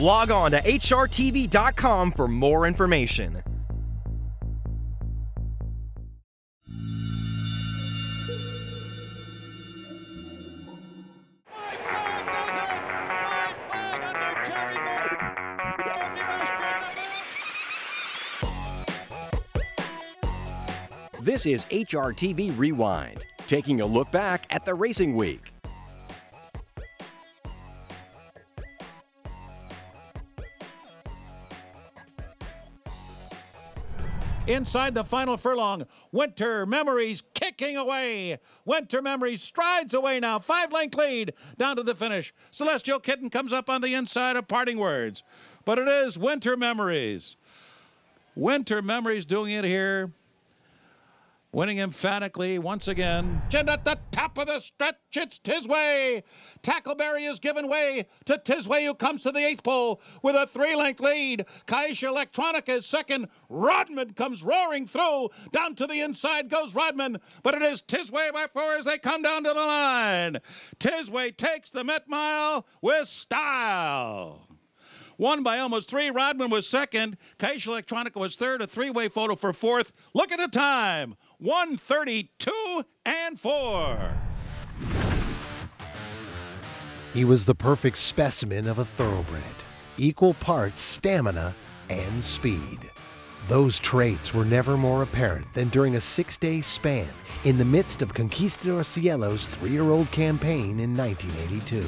Log on to HRTV.com for more information. This is HRTV Rewind, taking a look back at the racing week. Inside the final furlong, Winter Memories kicking away. Winter Memories strides away now. 5-length lead down to the finish. Celestial Kitten comes up on the inside of Parting Words. But it is Winter Memories. Winter Memories doing it here. Winning emphatically once again. And at the top of the stretch, it's Tisway. Tackleberry is given way to Tisway, who comes to the 8th pole with a 3-length lead. Kaisha Electronica is second. Rodman comes roaring through. Down to the inside goes Rodman, but it is Tisway by 4 as they come down to the line. Tisway takes the Met Mile with style. Won by almost 3. Rodman was second. Kaisha Electronica was third. A 3-way photo for 4th. Look at the time. 1:32 and 4. He was the perfect specimen of a thoroughbred, equal parts stamina and speed. Those traits were never more apparent than during a 6-day span in the midst of Conquistador Cielo's 3-year-old campaign in 1982.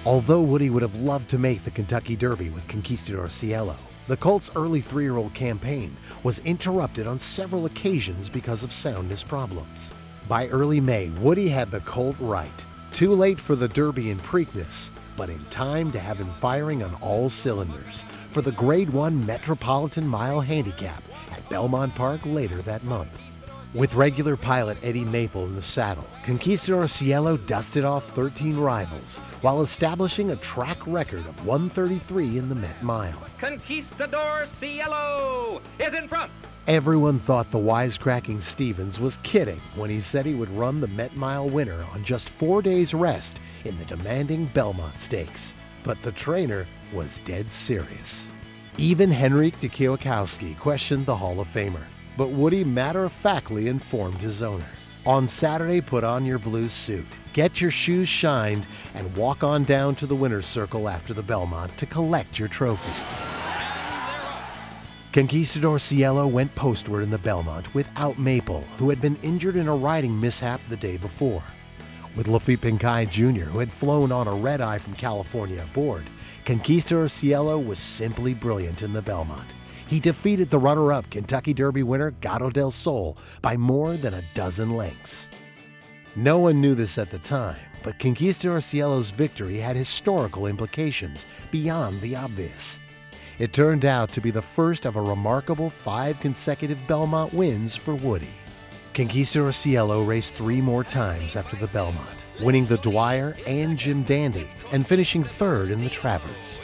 Although Woody would have loved to make the Kentucky Derby with Conquistador Cielo, the colt's early 3-year-old campaign was interrupted on several occasions because of soundness problems. By early May, Woody had the colt right. Too late for the Derby in Preakness, but in time to have him firing on all cylinders for the Grade 1 Metropolitan Mile Handicap at Belmont Park later that month. With regular pilot Eddie Maple in the saddle, Conquistador Cielo dusted off 13 rivals while establishing a track record of 133 in the Met Mile. Conquistador Cielo is in front. Everyone thought the wisecracking Stevens was kidding when he said he would run the Met Mile winner on just 4 days rest in the demanding Belmont Stakes. But the trainer was dead serious. Even Henryk de Kwiatkowski questioned the Hall of Famer, but Woody matter-of-factly informed his owner. On Saturday, put on your blue suit, get your shoes shined, and walk on down to the winner's circle after the Belmont to collect your trophy. Conquistador Cielo went postward in the Belmont without Maple, who had been injured in a riding mishap the day before. With Lafitte Pincay Jr., who had flown on a red-eye from California aboard, Conquistador Cielo was simply brilliant in the Belmont. He defeated the runner-up Kentucky Derby winner Gato del Sol by more than a dozen lengths. No one knew this at the time, but Conquistador Cielo's victory had historical implications beyond the obvious. It turned out to be the first of a remarkable 5 consecutive Belmont wins for Woody. Conquistador Cielo raced 3 more times after the Belmont, winning the Dwyer and Jim Dandy and finishing 3rd in the Travers.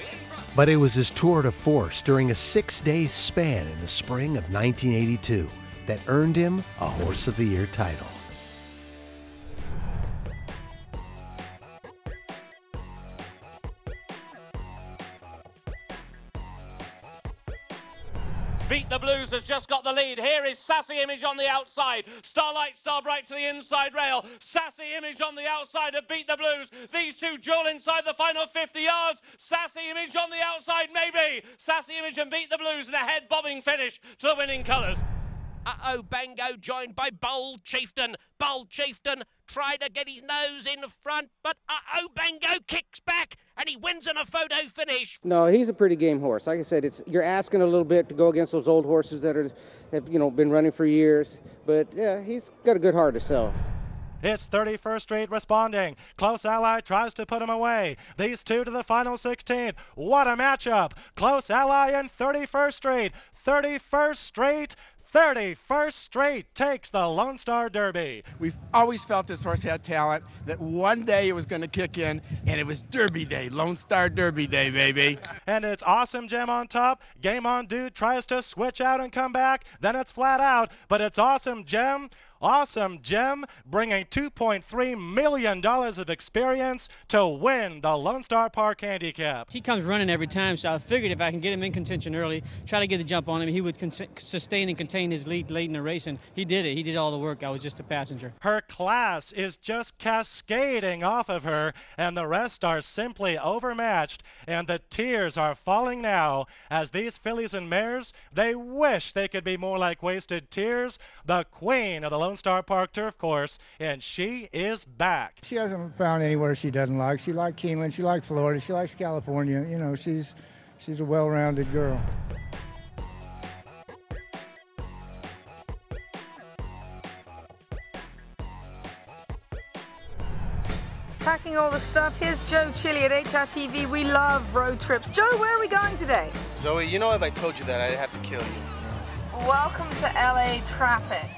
But it was his tour de force during a 6-day span in the spring of 1982 that earned him a Horse of the Year title. Beat the Blues has just got the lead. Here is Sassy Image on the outside. Starlight Starbright to the inside rail. Sassy Image on the outside to Beat the Blues. These two duel inside the final 50 yards. Sassy Image on the outside, maybe. Sassy Image and Beat the Blues in a head bobbing finish to the winning colours. Uh-oh, Bango joined by Bold Chieftain. Bold Chieftain tried to get his nose in front, but uh-oh, Bango kicks back and he wins in a photo finish. No, he's a pretty game horse. Like I said, you're asking a little bit to go against those old horses that have been running for years. But yeah, he's got a good heart himself. It's 31st Street responding. Close Ally tries to put him away. These two to the final 16. What a matchup. Close Ally and 31st Street. 31st Street. 31st Street takes the Lone Star Derby. We've always felt this horse had talent, that one day it was going to kick in, and it was Derby Day, Lone Star Derby Day, baby. And it's Awesome Jim on top. Game On Dude tries to switch out and come back. Then it's flat out, but it's Awesome Jim. Awesome Jim, bringing $2.3 million of experience to win the Lone Star Park Handicap. He comes running every time, so I figured if I can get him in contention early, try to get the jump on him, he would sustain and contain his lead late in the race, and he did it. He did all the work. I was just a passenger. Her class is just cascading off of her, and the rest are simply overmatched, and the tears are falling now as these fillies and mares, they wish they could be more like Wasted Tears, the queen of the Lone Star Park Turf Course, and she is back. She hasn't found anywhere she doesn't like. She likes Keeneland, she likes Florida, she likes California. You know, she's a well-rounded girl. Packing all the stuff. Here's Joe Chili at HRTV. We love road trips. Joe, where are we going today? Zoe, you know if I told you that, I'd have to kill you. Welcome to LA traffic.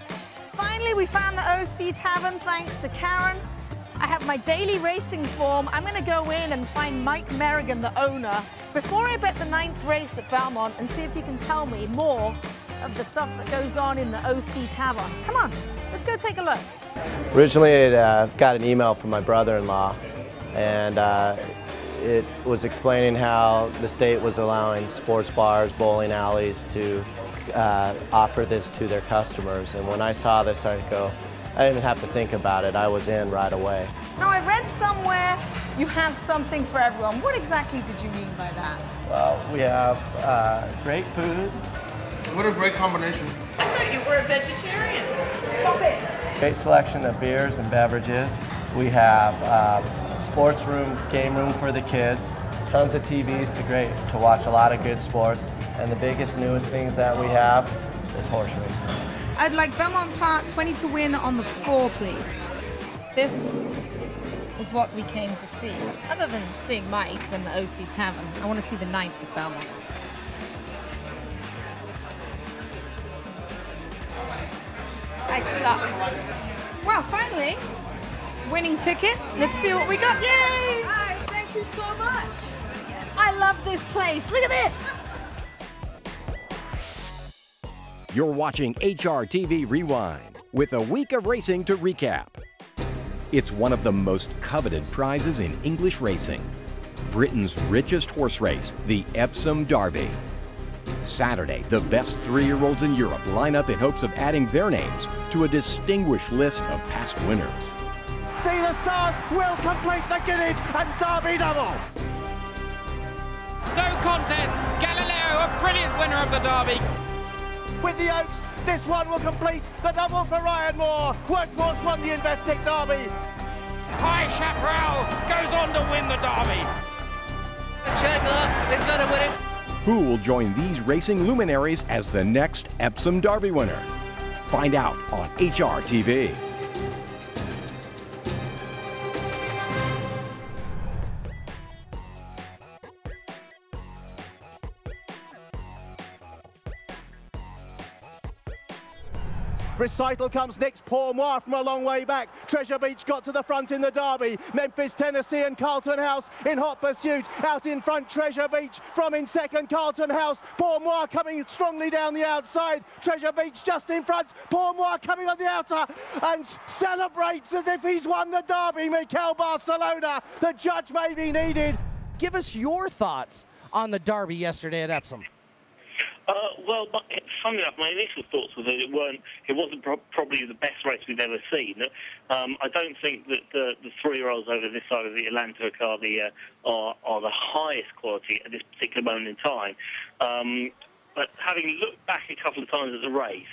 Finally, we found the OC Tavern thanks to Karen. I have my daily racing form. I'm going to go in and find Mike Merrigan, the owner, before I bet the 9th race at Belmont and see if he can tell me more of the stuff that goes on in the OC Tavern. Come on, let's go take a look. Originally, I got an email from my brother-in-law, and it was explaining how the state was allowing sports bars, bowling alleys to offer this to their customers. And when I saw this, I didn't even have to think about it. I was in right away. Now, I read somewhere you have something for everyone. What exactly did you mean by that? Well, we have great food. What a great combination. I thought you were a vegetarian. Stop it. Great selection of beers and beverages. We have sports room, game room for the kids. Tons of TVs to watch a lot of good sports. And the biggest, newest things that we have is horse racing. I'd like Belmont Park 20 to win on the 4, please. This is what we came to see. Other than seeing Mike and the OC Tavern, I want to see the 9th at Belmont. I suck. Wow, finally, winning ticket. Let's see what we got. Yay! Hi, thank you so much. I love this place. Look at this. You're watching HRTV Rewind with a week of racing to recap. It's one of the most coveted prizes in English racing. Britain's richest horse race, the Epsom Derby. Saturday, the best 3-year-olds in Europe line up in hopes of adding their names to a distinguished list of past winners. See the stars will complete the Guinness and Derby double. No contest, Galileo, a brilliant winner of the Derby. With the Oaks, this one will complete the double for Ryan Moore. Workforce won the Investec Derby. High Chaparral goes on to win the Derby. Chegler is going to win it. Who will join these racing luminaries as the next Epsom Derby winner? Find out on HRTV. Recital comes next, Paul Moore from a long way back. Treasure Beach got to the front in the Derby. Memphis, Tennessee and Carlton House in hot pursuit. Out in front, Treasure Beach from in second, Carlton House. Paul Moore coming strongly down the outside. Treasure Beach just in front. Paul Moore coming on the outer and celebrates as if he's won the Derby. Mikel Barcelona, the judge may be needed. Give us your thoughts on the Derby yesterday at Epsom. Well, funny enough, my initial thoughts were that it wasn't probably the best race we've ever seen. I don't think that the 3-year-olds over this side of the Atlantic are the highest quality at this particular moment in time. But having looked back a couple of times at the race,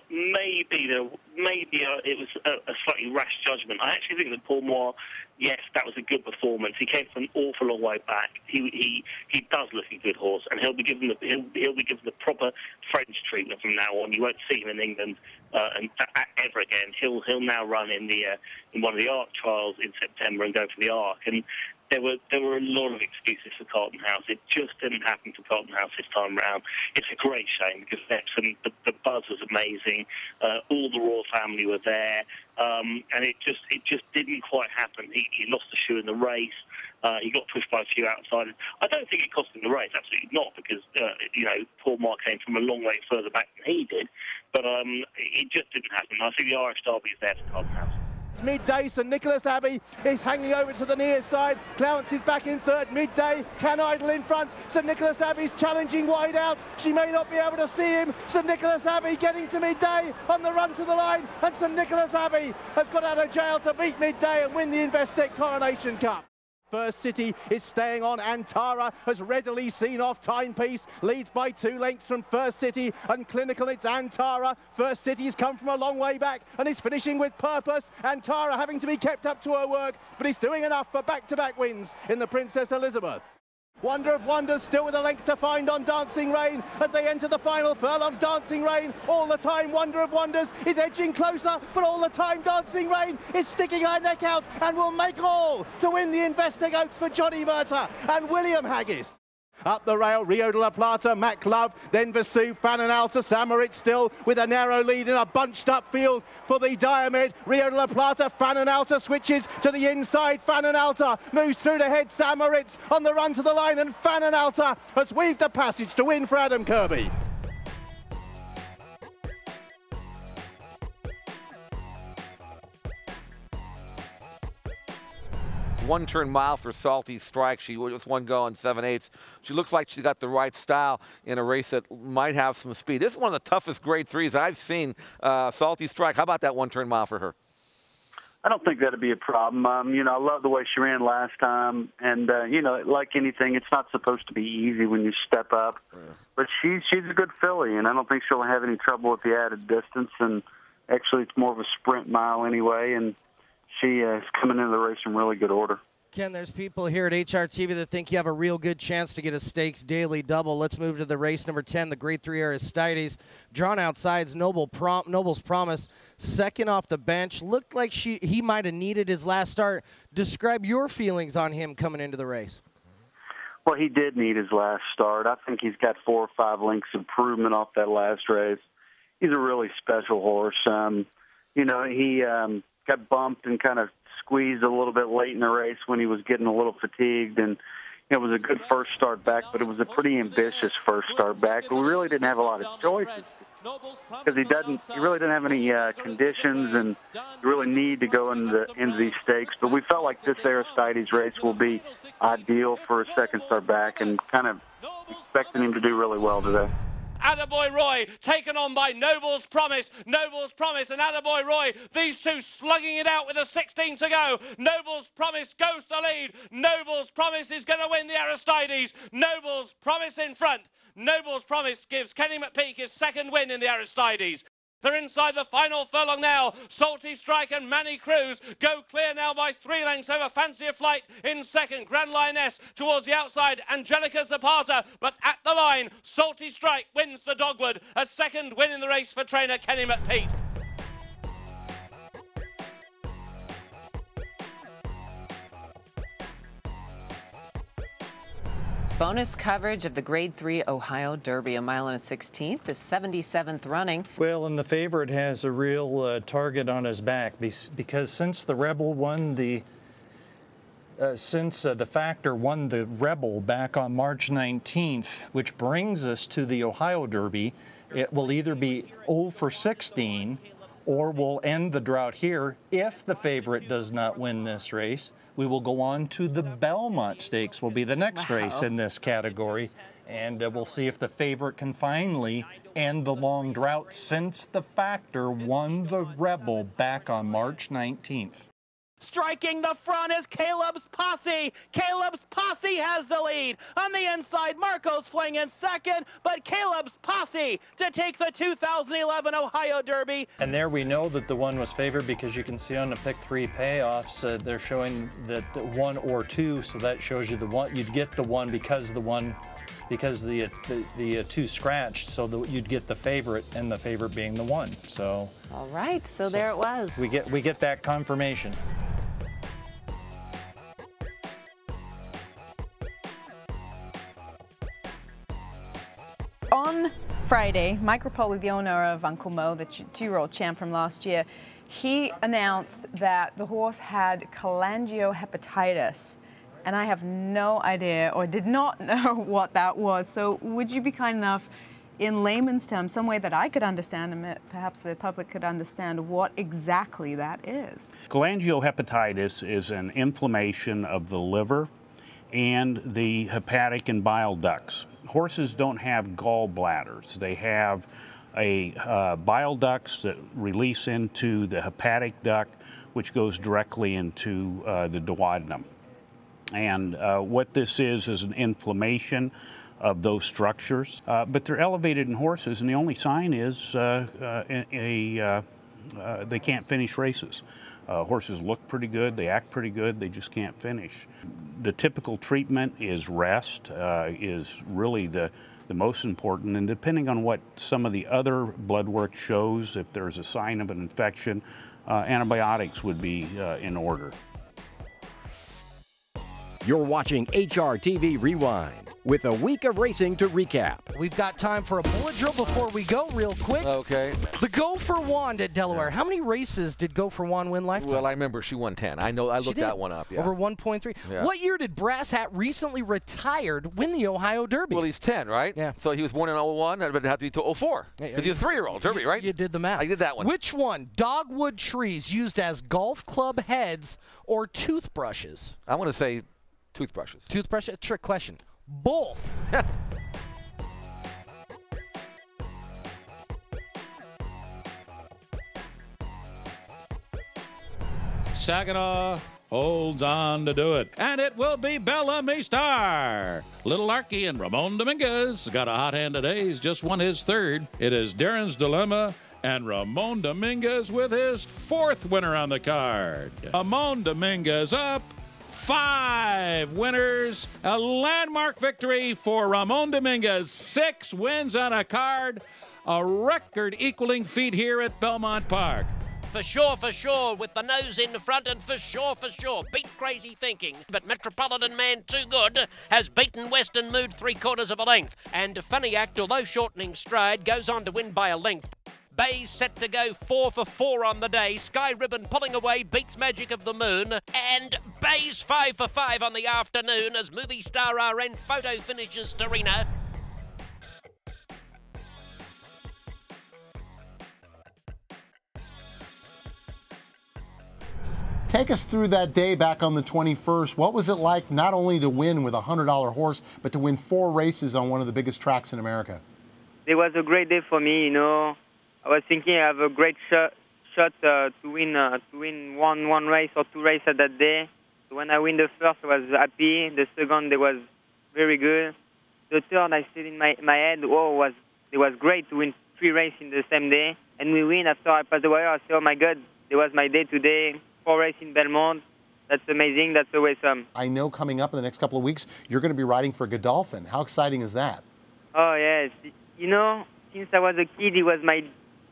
maybe it was a slightly rash judgment. I actually think that Paul Moore, yes, that was a good performance. He came from an awful long way back. He does look a good horse, and he'll be given the proper French treatment from now on. You won't see him in England ever again. He'll now run in one of the Arc trials in September and go for the Arc. And there were a lot of excuses for Carlton House. It just didn't happen for Carlton House this time round. It's a great shame because Epsom, the buzz was amazing. All the royal family were there, and it just didn't quite happen. He lost a shoe in the race. He got pushed by a few outsiders. I don't think it cost him the race, absolutely not, because Paul Moore came from a long way further back than he did. But it just didn't happen. I think the Irish Derby is there for Carlton House. Midday, St Nicholas Abbey is hanging over to the near side. Clowance is back in third. Midday, Can Idle in front. St Nicholas Abbey's challenging wide out. She may not be able to see him. St Nicholas Abbey getting to Midday on the run to the line. And St Nicholas Abbey has got out of jail to beat Midday and win the Investec Coronation Cup. First City is staying on. Antara has readily seen off Timepiece, leads by 2 lengths from First City, and Clinical, it's Antara. First City's come from a long way back and is finishing with purpose. Antara having to be kept up to her work, but he's doing enough for back-to-back wins in the Princess Elizabeth. Wonder of Wonders still with a length to find on Dancing Rain as they enter the final furlong. Dancing Rain all the time. Wonder of Wonders is edging closer, but all the time Dancing Rain is sticking her neck out and will make all to win the Investec Oaks for Johnny Murtagh and William Haggis. Up the rail, Rio de la Plata, Mac Love, then Vesu, Fanon Alta, Samarit still with a narrow lead in a bunched up field for the Diomed. Rio de la Plata, Fanon Alta switches to the inside. Fanon Alta moves through to head Samarit on the run to the line, and Fanon Alta has weaved a passage to win for Adam Kirby. One-turn mile for Salty Strike. She just one go on 7/8. She looks like she's got the right style in a race that might have some speed. This is one of the toughest grade 3s I've seen. Salty Strike. How about that one-turn mile for her? I don't think that'd be a problem. You know, I love the way she ran last time, and you know, like anything, it's not supposed to be easy when you step up. Yeah. But she's a good filly, and I don't think she'll have any trouble with the added distance. And actually, it's more of a sprint mile anyway, and she is coming into the race in really good order. Ken, there's people here at HRTV that think you have a real good chance to get a stakes daily double. Let's move to the race number 10, the Grade 3 Aristides. Drawn outside's Noble's Promise, second off the bench. Looked like he might have needed his last start. Describe your feelings on him coming into the race. Well, he did need his last start. I think he's got 4 or 5 lengths improvement off that last race. He's a really special horse. You know, he got bumped and kind of squeezed a little bit late in the race when he was getting a little fatigued, and it was a good first start back, but it was a pretty ambitious first start back. But we really didn't have a lot of choices because he really didn't have any conditions, and you really need to go into these stakes. But we felt like this Aristides race will be ideal for a second start back, and kind of expecting him to do really well today. Attaboy Roy taken on by Noble's Promise. Noble's Promise and Attaboy Roy, these two slugging it out with a 16 to go. Noble's Promise goes to lead. Noble's Promise is going to win the Aristides. Noble's Promise in front. Noble's Promise gives Kenny McPeak his second win in the Aristides. They're inside the final furlong now. Salty Strike and Manny Cruz go clear now by 3 lengths over Fancy a Flight in second. Grand Lioness towards the outside, Angelica Zapata. But at the line, Salty Strike wins the Dogwood. A second win in the race for trainer Kenny McPeak. Bonus coverage of the Grade 3 Ohio Derby, a mile and a 16th, the 77th running. Well, and the favorite has a real target on his back because since the Rebel won the Factor won the Rebel back on March 19th, which brings us to the Ohio Derby, it will either be 0 for 16 or we'll end the drought here. If the favorite does not win this race, we will go on to the Belmont Stakes, will be the next race in this category, and we'll see if the favorite can finally end the long drought since the Factor won the Rebel back on March 19th. Striking the front is Caleb's Posse. Caleb's Posse has the lead. On the inside, Marco's Fling in second, but Caleb's Posse to take the 2011 Ohio Derby. And there we know that the one was favored because you can see on the pick 3 payoffs, they're showing that 1 or 2, so that shows you the one. You'd get the 1 because the 2 scratched, so you'd get the favorite, and the favorite being the 1. So. All right, so there it was. We get that confirmation. On Friday, Mike Rapoli, the owner of Uncle Mo, the 2-year-old champ from last year, he announced that the horse had cholangiohepatitis. And I have no idea or did not know what that was. So would you be kind enough, in layman's terms, some way that I could understand and perhaps the public could understand what exactly that is? Cholangiohepatitis is an inflammation of the liver and the hepatic and bile ducts. Horses don't have gallbladders. They have bile ducts that release into the hepatic duct, which goes directly into the duodenum. And what this is an inflammation of those structures, but they're elevated in horses, and the only sign is they can't finish races. Horses look pretty good, they act pretty good, they just can't finish. The typical treatment is rest, is really the most important, and depending on what some of the other blood work shows, if there's a sign of an infection, antibiotics would be in order. You're watching HRTV Rewind with a week of racing to recap. We've got time for a bullet drill before we go real quick. Okay. The Go for Wand at Delaware. How many races did Go for Wand win lifetime? Well, I remember she won 10. I know. I looked that one up. Yeah. Over 1.3. Yeah. What year did Brass Hat, recently retired, win the Ohio Derby? Well, he's 10, right? Yeah. So he was born in 01, but it'd have to be to 04. Because he's a 3-year-old Derby, right? You did the math. I did that one. Which one? Dogwood trees used as golf club heads or toothbrushes? I want to say toothbrushes. Toothbrushes? Trick question. Both. Saginaw holds on to do it. And it will be Bellamy Star. Little Larky and Ramon Dominguez got a hot hand today. He's just won his third. It is Darren's Dilemma and Ramon Dominguez with his fourth winner on the card. Ramon Dominguez up 5 winners, a landmark victory for Ramon Dominguez. 6 wins on a card, a record equaling feat here at Belmont Park. For sure, with the nose in the front, and for sure, beat Crazy Thinking. But Metropolitan Man Too Good has beaten Western Mood 3/4 of a length. And Funny Act, although shortening stride, goes on to win by a length. Bay's set to go 4 for 4 on the day. Sky Ribbon pulling away, beats Magic of the Moon. And Bay's 5 for 5 on the afternoon as Movie Star RN photo finishes Starina. Take us through that day back on the 21st. What was it like not only to win with a $100 horse, but to win 4 races on one of the biggest tracks in America? It was a great day for me, you know. I was thinking I have a great shot to win one race or 2 races that day. So when I win the first, I was happy. The second, it was very good. The third, I said in my head, oh, it was great to win 3 races in the same day. And we win after I passed the wire. I said, oh my God, it was my day today. 4 races in Belmont. That's amazing. That's always I know coming up in the next couple of weeks, you're going to be riding for Godolphin. How exciting is that? Oh yes, you know, since I was a kid, it was my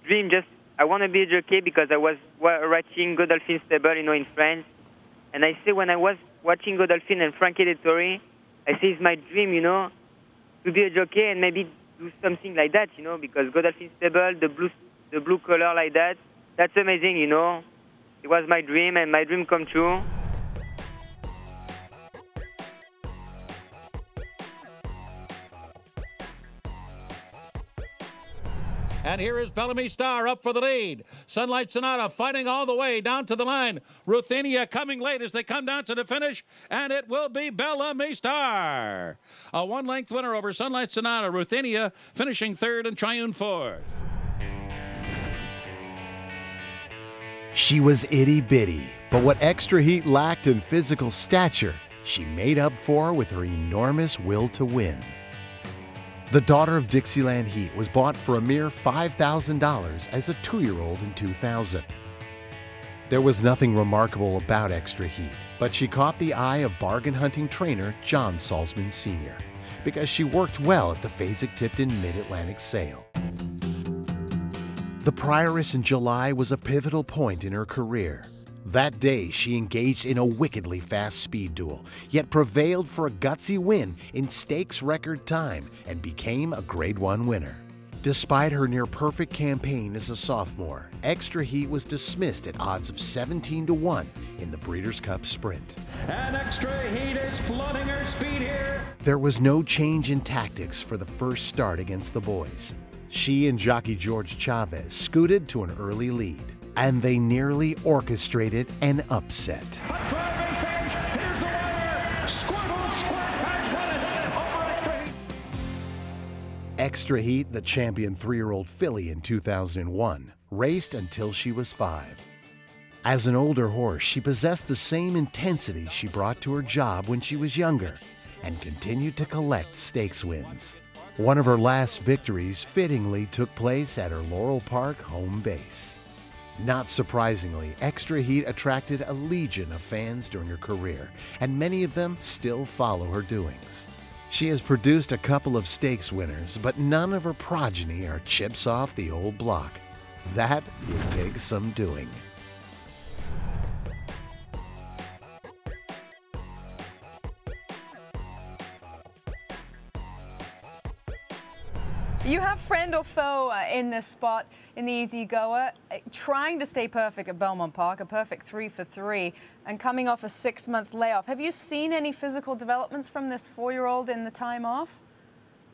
dream. I want to be a jockey because I was watching Godolphin stable, you know, in France. And I say when I was watching Godolphin and Frankie Dettori, I say it's my dream, you know, to be a jockey and maybe do something like that, you know, because Godolphin stable, the blue color like that, that's amazing, you know. It was my dream and my dream come true. And here is Bellamy Star up for the lead. Sunlight Sonata fighting all the way down to the line. Ruthenia coming late as they come down to the finish, and it will be Bellamy Star. A 1-length winner over Sunlight Sonata. Ruthenia finishing 3rd and Triune 4th. She was itty-bitty, but what Extra Heat lacked in physical stature, she made up for with her enormous will to win. The Daughter of Dixieland Heat was bought for a mere $5,000 as a 2-year-old in 2000. There was nothing remarkable about Extra Heat, but she caught the eye of bargain hunting trainer John Salzman Sr. because she worked well at the Fasig-Tipton Mid-Atlantic sale. The Prioress in July was a pivotal point in her career. That day, she engaged in a wickedly fast speed duel, yet prevailed for a gutsy win in stakes record time and became a Grade 1 winner. Despite her near-perfect campaign as a sophomore, Extra Heat was dismissed at odds of 17-1 in the Breeders' Cup Sprint. And Extra Heat is flooding her speed here. There was no change in tactics for the first start against the boys. she and jockey George Chavez scooted to an early lead, and they nearly orchestrated an upset. Extra Heat, the champion 3-year-old filly in 2001, raced until she was 5. As an older horse, she possessed the same intensity she brought to her job when she was younger and continued to collect stakes wins. One of her last victories fittingly took place at her Laurel Park home base. Not surprisingly, Extra Heat attracted a legion of fans during her career, and many of them still follow her doings. She has produced a couple of stakes winners, but none of her progeny are chips off the old block. That would take some doing. You have friend or foe in this spot in the Easy Goer, trying to stay perfect at Belmont Park, a perfect 3 for 3, and coming off a 6-month layoff. Have you seen any physical developments from this 4-year-old in the time off?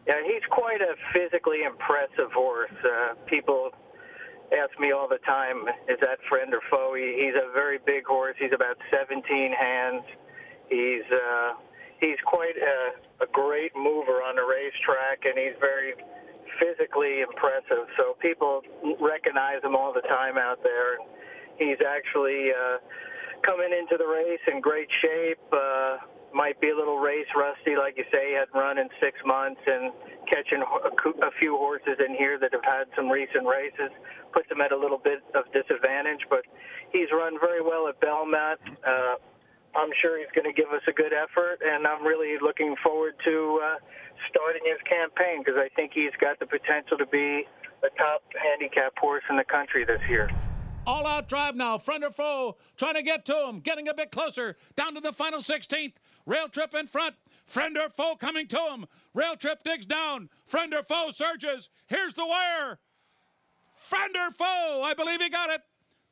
Yeah, he's quite a physically impressive horse. People ask me all the time, is that friend or foe? He's a very big horse. He's about 17 hands. He's quite a great mover on the racetrack, and he's very physically impressive, so people recognize him all the time out there. He's actually coming into the race in great shape. Might be a little race rusty, like you say. He hadn't run in 6 months, and catching a few horses in here that have had some recent races puts him at a little bit of disadvantage, but he's run very well at Belmont. I'm sure he's going to give us a good effort, and I'm really looking forward to starting his campaign, because I think he's got the potential to be a top handicap horse in the country this year. All out drive now, friend or foe, trying to get to him, getting a bit closer, down to the final 16th. Rail Trip in front, friend or foe coming to him. Rail Trip digs down, friend or foe surges. Here's the wire. Friend or foe, I believe he got it.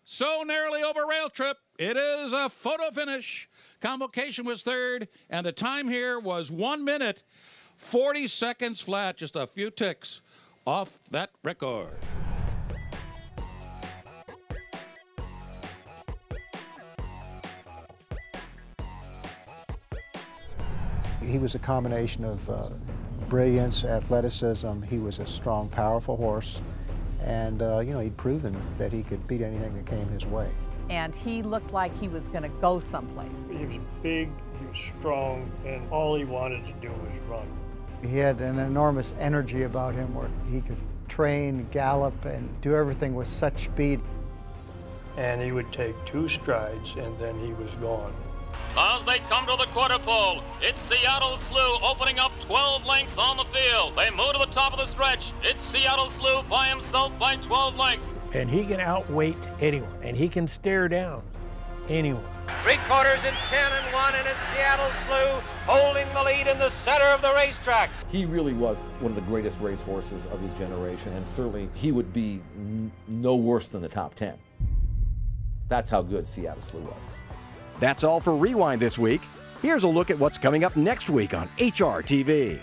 So narrowly over Rail Trip, it is a photo finish. Convocation was third, and the time here was 1 minute, 40 seconds flat, just a few ticks off that record. He was a combination of brilliance, athleticism. He was a strong, powerful horse, and you know, he'd proven that he could beat anything that came his way. And he looked like he was going to go someplace. He was big, he was strong, and all he wanted to do was run. He had an enormous energy about him where he could train, gallop, and do everything with such speed. And he would take 2 strides, and then he was gone. As they come to the quarter pole, it's Seattle Slew opening up 12 lengths on the field. They move to the top of the stretch. It's Seattle Slew by himself by 12 lengths. And he can outweight anyone, and he can stare down anyone. 3/4 in 10 and 1, and it's Seattle Slew holding the lead in the center of the racetrack. He really was one of the greatest racehorses of his generation, and certainly he would be no worse than the top 10. That's how good Seattle Slew was. That's all for Rewind this week. Here's a look at what's coming up next week on HRTV.